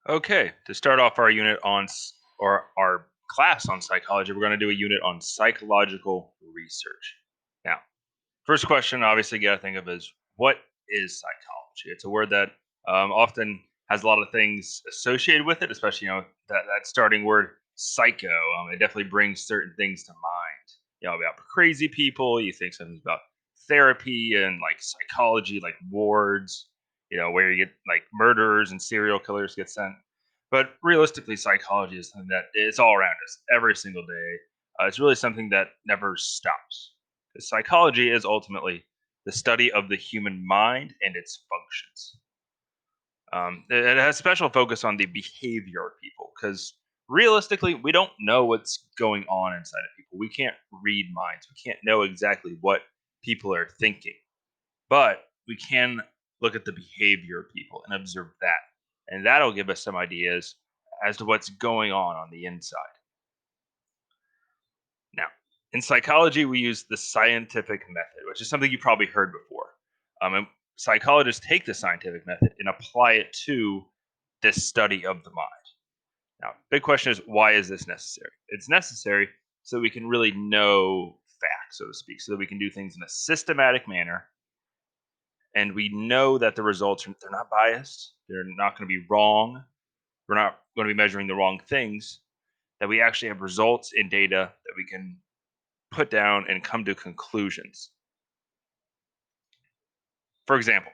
Okay, to start off our unit on or our class on psychology, we're going to do a unit on psychological research. Now, first question, obviously, you got to think of is what is psychology? It's a word that often has a lot of things associated with it, especially that starting word psycho. It definitely brings certain things to mind. About crazy people. You think something about therapy and like psychology, like wards. Where you get like murderers and serial killers get sent. But realistically, psychology is something that it's all around us every single day. It's really something that never stops. 'Cause psychology is ultimately the study of the human mind and its functions. It has special focus on the behavior of people because realistically, we don't know what's going on inside of people. We can't read minds. We can't know exactly what people are thinking, but we can look at the behavior of people and observe that. And that'll give us some ideas as to what's going on the inside. Now, in psychology, we use the scientific method, which is something you probably heard before. And psychologists take the scientific method and apply it to this study of the mind. Now, big question is why is this necessary? It's necessary so we can really know facts, so to speak, so that we can do things in a systematic manner, and we know that the results they're not biased, they're not going to be wrong, we're not going to be measuring the wrong things. That we actually have results in data that we can put down and come to conclusions. For example,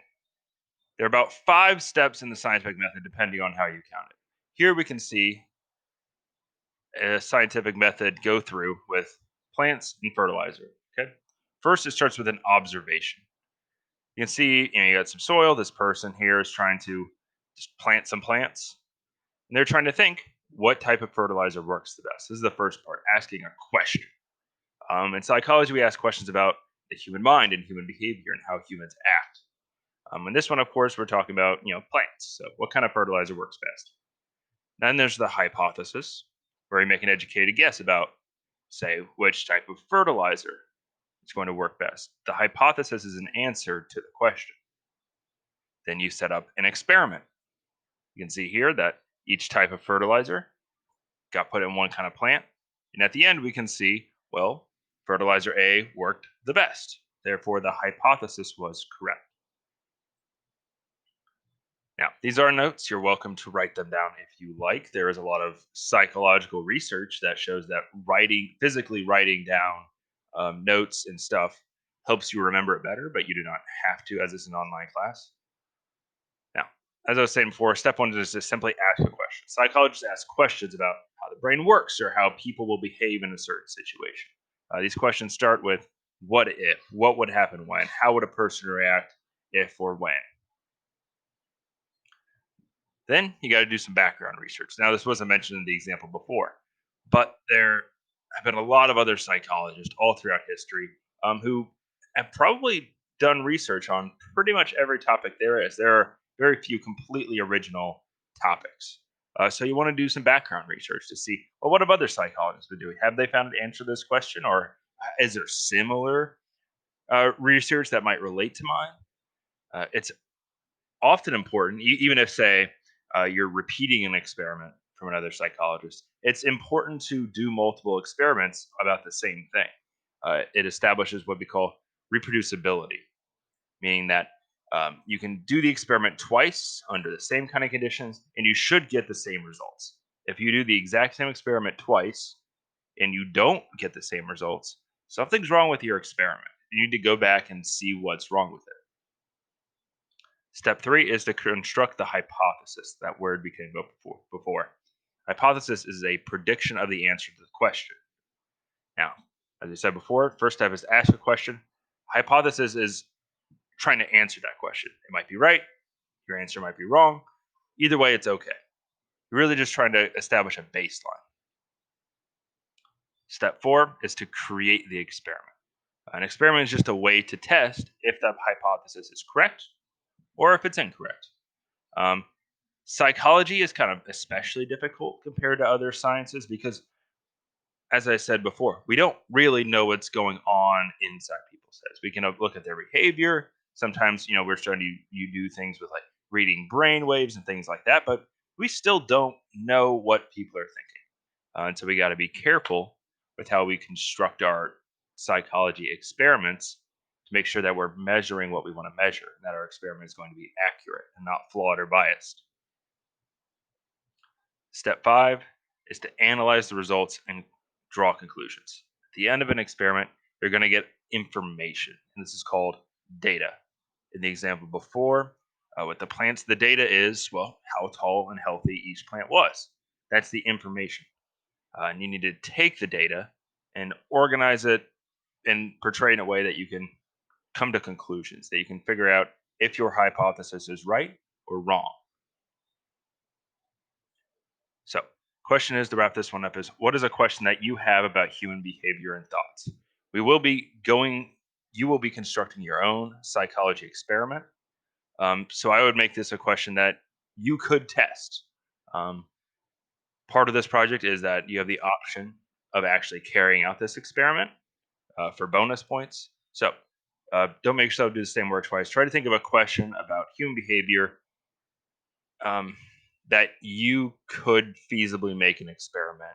there are about 5 steps in the scientific method, depending on how you count it. Here we can see a scientific method go through with plants and fertilizer. Okay. First, it starts with an observation. You can see, you got some soil. This person here is trying to just plant some plants, and they're trying to think what type of fertilizer works the best. This is the first part, asking a question. In psychology, we ask questions about the human mind and human behavior and how humans act. And this one, of course, we're talking about plants. So, what kind of fertilizer works best? Then there's the hypothesis, where you make an educated guess about, say, which type of fertilizer is going to work best. The hypothesis is an answer to the question. Then you set up an experiment. You can see here that each type of fertilizer got put in one kind of plant. And at the end, we can see, well, fertilizer A worked the best. Therefore, the hypothesis was correct. Now, these are notes. You're welcome to write them down if you like. There is a lot of psychological research that shows that physically writing down notes and stuff helps you remember it better, but you do not have to as it's an online class. Now, as I was saying before, step one is to simply ask a question. Psychologists ask questions about how the brain works or how people will behave in a certain situation. These questions start with what if, what would happen when, how would a person react if or when. Then you got to do some background research. Now, this wasn't mentioned in the example before, but there have been a lot of other psychologists all throughout history who have probably done research on pretty much every topic there is. There are very few completely original topics. So you want to do some background research to see, well, what have other psychologists been doing? Have they found an answer to this question, or is there similar research that might relate to mine? It's often important, even if, say, you're repeating an experiment from another psychologist, it's important to do multiple experiments about the same thing. It establishes what we call reproducibility, meaning that you can do the experiment twice under the same kind of conditions, and you should get the same results. If you do the exact same experiment twice and you don't get the same results, something's wrong with your experiment. You need to go back and see what's wrong with it. Step three is to construct the hypothesis. That word we came up before. Hypothesis is a prediction of the answer to the question. Now, as I said before, first step is ask a question. Hypothesis is trying to answer that question. It might be right, your answer might be wrong. Either way, it's okay. You're really just trying to establish a baseline. Step four is to create the experiment. An experiment is just a way to test if the hypothesis is correct or if it's incorrect. Um, Psychology is kind of especially difficult compared to other sciences because, as I said before, we don't really know what's going on inside people's heads. We can look at their behavior. Sometimes, we're starting to you do things with like reading brain waves and things like that, but we still don't know what people are thinking. And so we got to be careful with how we construct our psychology experiments to make sure that we're measuring what we want to measure, and that our experiment is going to be accurate and not flawed or biased. Step five is to analyze the results and draw conclusions. At the end of an experiment, you're going to get information, and this is called data. In the example before, with the plants, the data is, well, how tall and healthy each plant was. That's the information. And you need to take the data and organize it and portray it in a way that you can come to conclusions, that you can figure out if your hypothesis is right or wrong. So, question is, to wrap this one up, is what is a question that you have about human behavior and thoughts? We will be going, you will be constructing your own psychology experiment. So I would make this a question that you could test. Um, Part of this project is that you have the option of actually carrying out this experiment for bonus points. So don't make yourself do the same work twice. Try to think of a question about human behavior um, that you could feasibly make an experiment